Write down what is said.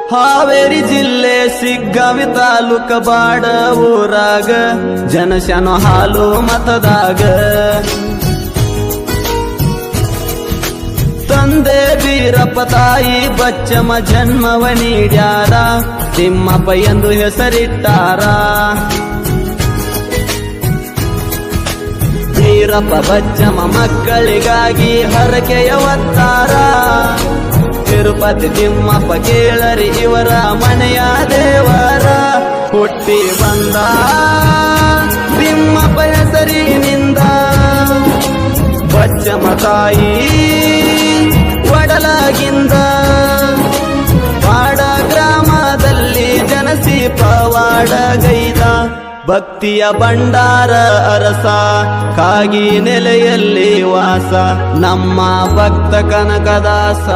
ಹಾವೇರಿ ಜಿಲ್ಲೆ ಸಿಗ್ಗಾವಿ ತಾಲೂಕ ಬಾಡ ಊರಾಗ ಜನಶನ ಹಾಲು ಮತದಾಗ ತಂದೆ ವೀರಪ್ಪ ತಾಯಿ ಬಚ್ಚಮ್ಮ ಜನ್ಮವ ನೀಡ್ಯಾರ ತಿಮ್ಮಪ್ಪ ಎಂದು ಹೆಸರಿಟ್ಟಾರ ವೀರಪ್ಪ ಬಚ್ಚಮ್ಮ ಮಕ್ಕಳಿಗಾಗಿ ಹರಕೆಯ ಹೊತ್ತಾರ ತಿರುಪತಿ ತಿಮ್ಮಪ್ಪ ಕೇಳರಿ ಇವರ ಮನೆಯ ದೇವರ ಹುಟ್ಟಿ ಬಂದ ತಿಮ್ಮಪ್ಪ ಹೆಸರಿನಿಂದ ಬಚ್ಚಮ್ಮ ತಾಯಿ ಒಡಲಾಗಿಂದ ಪಾಡ ಗ್ರಾಮದಲ್ಲಿ ಜನಸಿ ಪವಾಡಗೈದ ಭಕ್ತಿಯ ಭಂಡಾರ ಅರಸ ಕಾಗಿ ನೆಲೆಯಲ್ಲಿ ವಾಸ ನಮ್ಮ ಭಕ್ತ ಕನಕದಾಸ